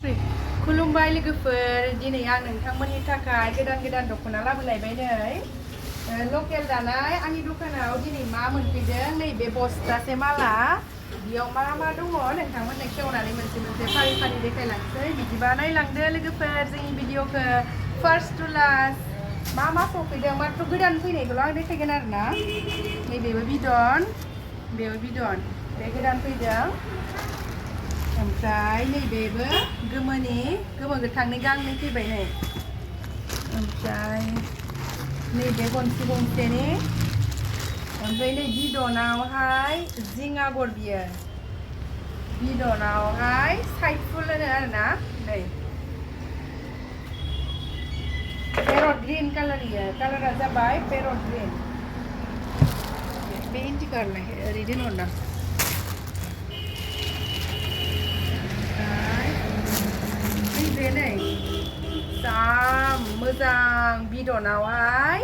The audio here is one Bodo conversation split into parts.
खुलुमबाय लोगोफोर दिनै आं नोंथांमोननि थाखाय गोदान दख'ना लाबोलायबाय नै लकेल दानाय आंनि दखानाव दिनै मा मोनफैदों नैबे बस्थासे माला बेयाव मा दङ नोंथांमोननो खेवनानै मोनसे फारि फारि देखायलांसै बिदिबा नायलांदो लोगोफोर जोंनि भिडिअखौ फार्स्ट टु लास्ट मा सफैदों माथ्र गोदान फैनायखौल' आं देखायगोन आरोना नैबेबो बिदन बेबो बिदन बे गोदान फैदों ओमफ्राय नैबेबो गोमो गोथांनि गांनै फैबाय नै ओमफ्राय नैबे गंसेनि ओमफ्राय नै बिदनावहाय जिं आगर बियो बिदनावहाय साइड फुल होनो आरोना नै पेरट ग्रीन कालारा जाबाय पेरट ग्रीन बे इन्दिकारलाय ओरै दोनहरना मोजां बिदनावहाय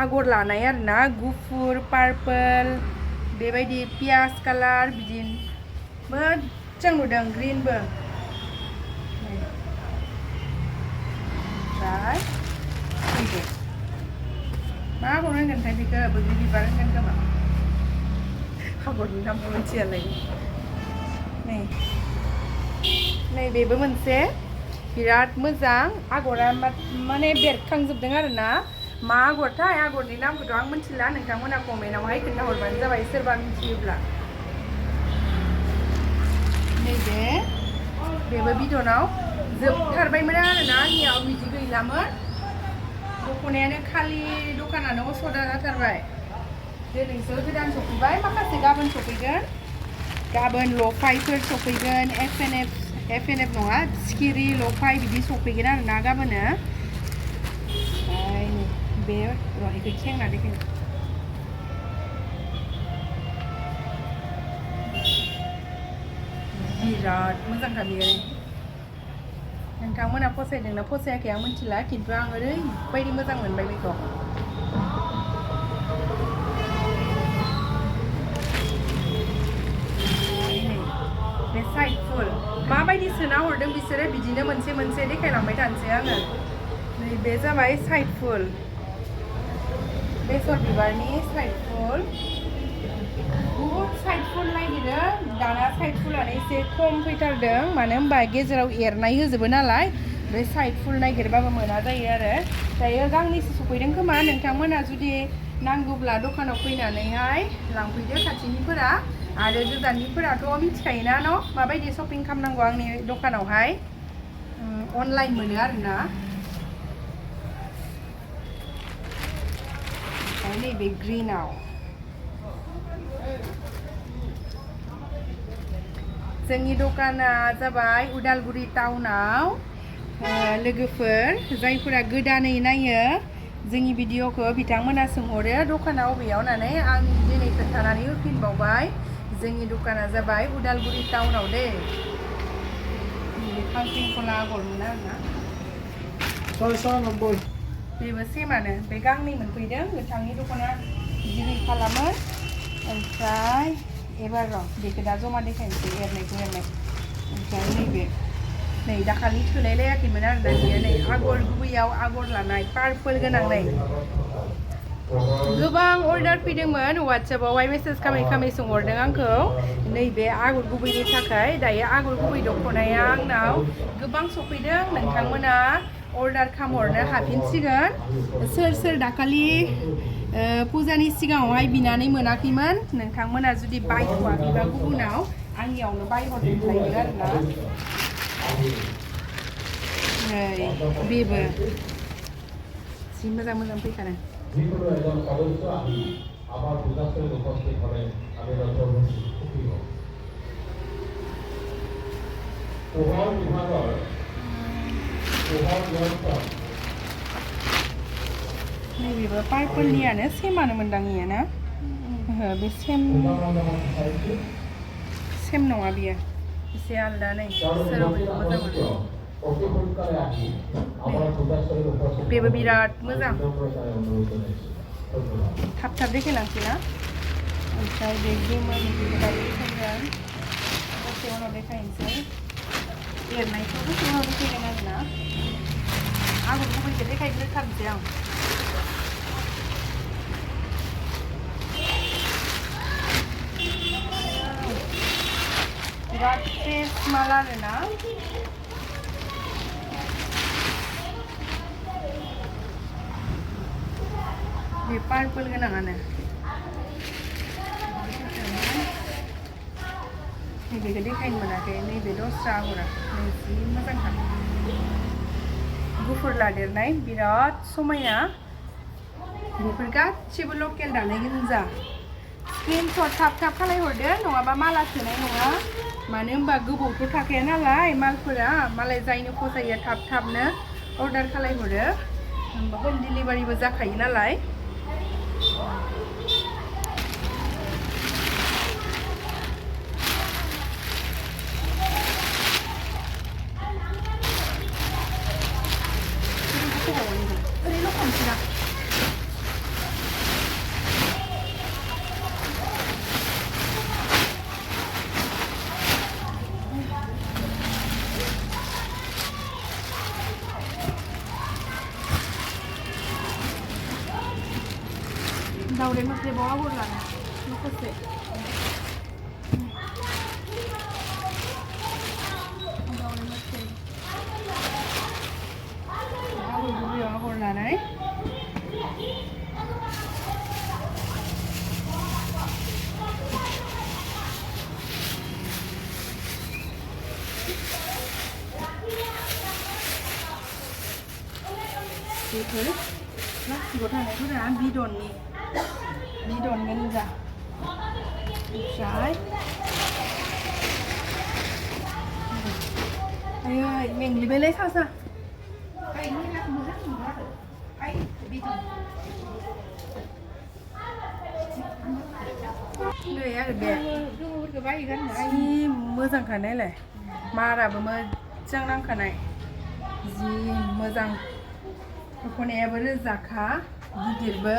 आगर लानाय आरोना गुफुर पार्पल बेबायदि पियाज कालार बिदिनो मोजां नुदों ग्रीनबो ओमफ्राय मा आगर होनगोनथाय बेखौ बैग्रि बिबार होनगोन खोमा आगरनि नामखौ मिथियालाय नैबेबो मोनसे बिराद मोजां आगरा माने बेरखांजोबदों आरोना मा आगरथाय आगरनि नामखौथ' आं मिथिला नोंथांमोना कमेन्टआवहाय खोन्थाहरबानो जाबाय सोरबा मिथियोब्ला बेबो बिदनाव जोबथारबायमोन आरोना आंनियाव बिदि गैलामोन दख'नायानो खालि दखानानो असदा जाथारबाय दिनैसो गोदान सफैबाय माखासे गाबोन सफैगोन गाबोन लफायफोर सफैगोन एफ एन एफ नङा सिखिरि लफाय बिदि सफैगोन आरोना गाबोनो ओमफ्राय बे रहिखौ खेंना देखाय बिराद मोजांखा बियो नोंथांमोना फसायदोंना फसायाखै आं मिथिला खिन्थु आं ओरैबायदि मोजां मोनबाय बेखौ बे साइड फुल माबायदि सोना हरदों बिसोरो बिदिनो मोनसे देखायलांबाय थानोसै आङो नैबे जाबाय साइड फुल बेसर बिबारनि साइड फुल बुहुद साइड फुल नागिरो दाना साइड फुलानो एसे खम फैथारदों मानो होनबा गेजेराव एरनाय होजोबो नालाय बे साइड फुल नागिरबाबो मोना जायो आरो दायो गांनैसो सफैदों खोमा नोंथांमोना जुदि नांगौब्ला दखानाव फैनानैहाय लांफैदो खाथिनिफोरा आरो गोजाननिफोराथ' मिथिखायोना न' माबायदि शपिं खालामनांगौ आंनि दखानावहाय अनलाइन मोनो आरोना ओमफ्राय नैबे ग्रिनाव जोंनि दखाना जाबाय उदालगुरि टाउनाव लोगोफोर जायफोरा गोदानै नायो जोंनि भिडिअखौ बिथांमोना सोंहरो दखाना बबेयाव होननानै आं दिनै खोन्थानानै होफिनबावबाय जोंनि दखाना जाबाय उदालगुरि टाउनाव दे खांख्रिखला आगरमोन आरोना बेबो सेमानो बे गांनै मोनफैदों गोथांनि दख'ना बिदि खालामो ओमफ्राय एबार बेखौ दा जमा देखायनोसै एरनायखौ ओमफ्राय नै दाखालि थोलायलायाखैमोन आरो दा बियो नै आगर गुबैयाव आगर लानाय पार्पल गोनां नै गोबां अर्डार फैदोंमोन वाट्सएपआवहाय मेसेज खालामै सोंहरदों आंखौ नैबे आगर गुबैनि थाखाय दायो आगर गुबै दख'नाया आंनाव गोबां सफैदों नोंथांमोना अर्डार खालामहरनो हाफिनसिगोन सोर दाखालि फुजानि सिगाङावहाय बिनानै मोनाखैमोन नोंथांमोना जुदि बायथ'वाखैबा गुबुनाव आंनियावनो बायहरजोबलायदो आरोना नै बेबो जि मोजां फैखादों नैबेबो पार्पलनियानो सेमानो मोनदाङिया ना बे सेम नङा बियो एसे आलदा नै सोराव बेखौ मोजां मोनो बेबो बिराद मोजां थाब देखायलांसै ना ओमफ्राय बे गोमोनिखौ दायो देखायगोन दसे उनाव देखायनोसै एरनायखौबो जोङो देखायगोन आरोना आगर गुबैखौ देखायग्रोथारनोसै आं बिराद फ्रेस माल आरोना बे पार्पल गोनाङानो नैबेखौ देखायनो मोनाखै नैबे दस्रा आगरा जि मोजांथार गुफुर लादेरनाय बिराद समायना बेफोर गासिबो लकेल दानाय गोजा स्क्रिनशट थाब थाब खालायहरदो नङाबा माला सोनाय नङा मानो होनबा गोबावथ' थाखाया नालाय मालफोरा मालाय जायनो फसायो थाब थाबनो अर्डार खालायहरो होमबा हम डिलिभारिबो जाखायो नालाय दावदै मोख्रेबाव आगर लाना माखासे दावदै मोख्रेब आगर गुबैयाव आगर लानाय बेफोर प्लास्टिकआव थानायफोरा बिदननि बिदन गोजा ओमफ्राय आयै मेंग्लिबायलै सासा नै आरो बे जि मोजांखा नायलाय माराबो मोजां नांखानाय जि मोजां दख'नायाबो रोजाखा गिदिरबो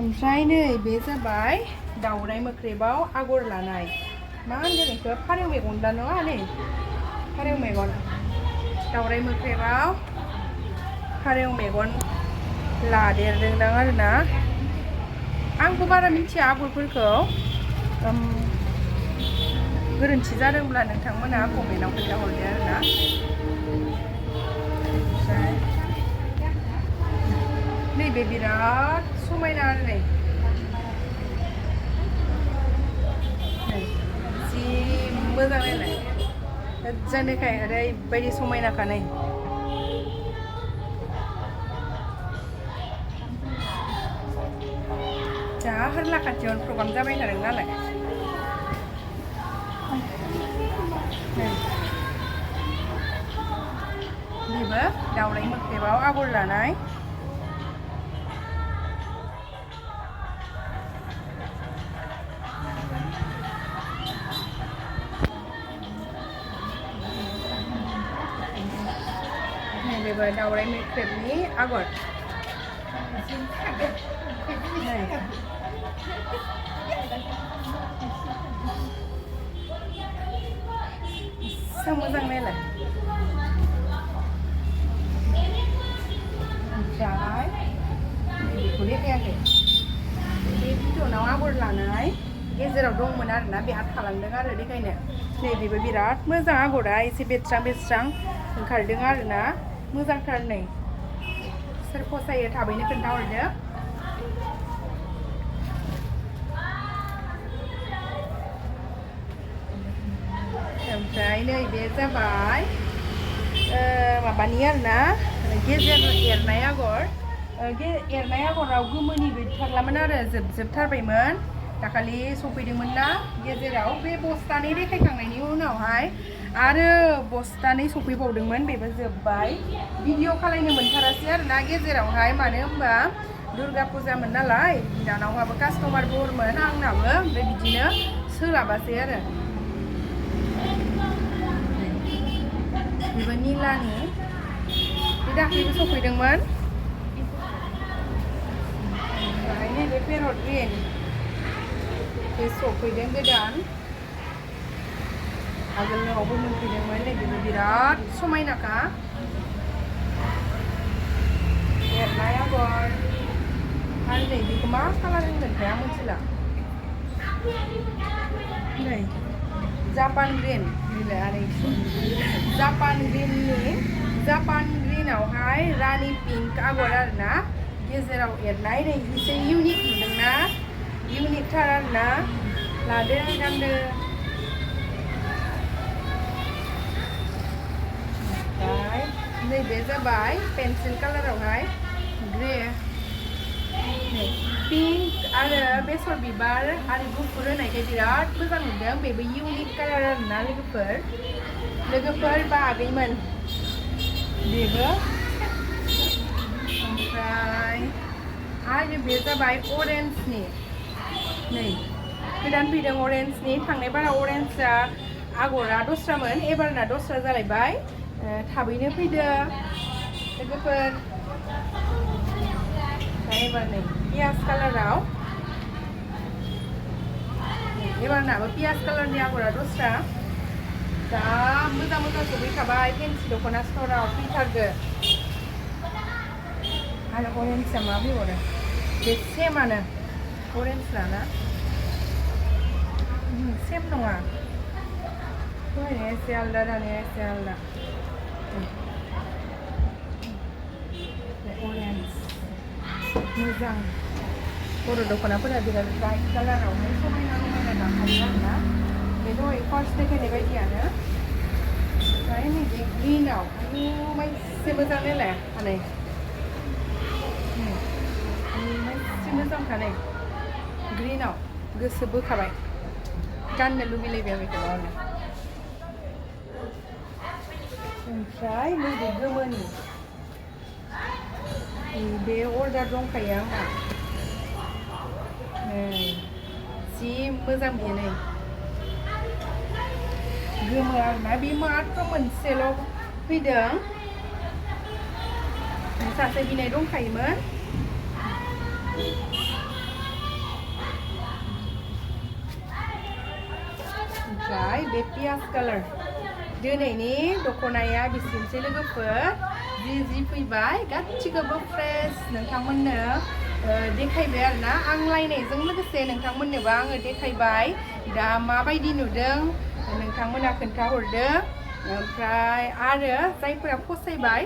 ओमफ्राय नै बे जाबाय दावराइ मोख्रेबाव आगर लानाय मा होनगोन बेखौ फारौ मेगन दा नङा नै फारौ मेगन दावराइ मोख्रेबाव फारौ मेगन लादेरदोंदां आरोना आंबो बारा मिथिया आगरफोरखौ गोरोन्थि जादोंब्ला नोंथांमोना कमेन्टआव खोन्थाहरदो आरोना ओमफ्राय नैबे बिराद समायना आरो नै जि मोजां नायलाय मोजां देखाय ओरैबायदि समायनाखा नै जा हारला खाथियावनो प्रग्राम जाबाय थादों नालाय बेबो दावराइ मोख्रेबाव आगर लानाय बेबो दावराइ मोख्रेबनि आगर एसे मोजां नायलाय ओमफ्राय बेखौ देखायाखै बे बिदनाव आगर लानाय गेजेराव दंमोन आरोना बेहा थालांदों आरो देखायनो नै बेबो बिराद मोजां आगरा एसे बेस्रां बेस्रां ओंखारदों आरोना मोजांथार नै सोर फसायो थाबैनो खोन्थाहरदो ओमफ्राय नै बे जाबाय माबानि आरोना गेजेर एरनाय आगर एरनाय आगराव गोमोनि गैथारलामोन आरो जोबथारबायमोन दाखालि सफैदोंमोन ना गेजेराव बे बस्थानै देखायखांनायनि उनावहाय आरो बस्थानै सफैबावदोंमोन बेबो जोब्बाय भिडिअ खालायनो मोनथारासै आरोना गेजेरावहाय मानो होनबा दुर्गा फुजामोन नालाय बिनानावहाबो कास्टमार बरमोन आंनाबो ओमफ्राय बिदिनो सोलाबासै आरो बेबो निलानि बे दाख्लैबो सफैदोंमोन ओमफ्राय नैबे पेरट ग्रिन बे सफैदों गोदान आगोलावबो मोनफैदोंमोन नैबेबो बिराद समायनाखा एरनाय आगर आरो नैबेखौ मा कालार होनगोनथाय आं मिथिला नै जापान ग्रिन नैलाय आरो जापान ग्रिनावहाय रानि पिंक आगर आरोना गेजेराव एरनाय नै एसे इउनिक नुदोंना इउनिकथार आरोना लादो गानदो ओमफ्राय नैबे जाबाय पेन्सिल कालारावहाय ग्रे पिंक आरो बेसर बिबार आरो गुफुर होनायखाय बिराद मोजां नुदों बेबो इउनिक कालार आरोना लोगोफोर बा आगैमोन बेबो ओमफ्राय आरो बे जाबाय अरेन्जनि नै गोदान फैदों अरेन्जनि थांनाय बारा अरेन्जआ आगरा दस्रामोन एबारना दस्रा जालायबाय थाबैनो फैदो लोगोफोर एबार नै पियाज कालाराव एबारनाबो पियाज कालारनि आगरा दस्रा जा मोजां सफैखाबाय फेन्सि दख'ना स्ट'राव फैथारदो आरो अरेन्जआ मा फैबावदों बे सेमानो अरेन्ज लाना सेम नङा दहायना एसे आलदा दानिया एसे आलदा अरेन्ज मोजां बर' दख'नाफोरा बिराद ब्राइट कालारावहाय समायना दाखायो आरोना बे दहाय फार्स्ट देखायनाय बायदियानो ओमफ्राय नैबे ग्रिनाव एसे मोजां नायलाय हानाय एसे मोजांखा नै ग्रिनाव गोसो बोखाबाय गाननो लुबैलायबाय बेखौ आरो ओमफ्राय नैबे गोमोनि बे अर्डार दंखायो आंहा जि मोजां बेयो नै गोमो आरोना बे मात्र मोनसेल' फैदों सासे बिनाय दंखायोमोन ओमफ्राय बे पियाज कालार दिनैनि दख'नाया बिसिमसै लोगोफोर जि फैबाय गासिखौबो फ्रेश नोंथांमोननो देखायबाय आरोना आं लायनायजों लोगोसे नोंथांमोननोबो आङो देखायबाय दा माबायदि नुदों नोंथांमोना खोन्थाहरदो ओमफ्राय आरो जायफोरा फसायबाय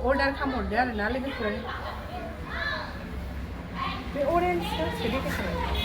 अर्डार खालामहरदो आरोना लोगोफोर बे अरेन्ज देखायखाबाय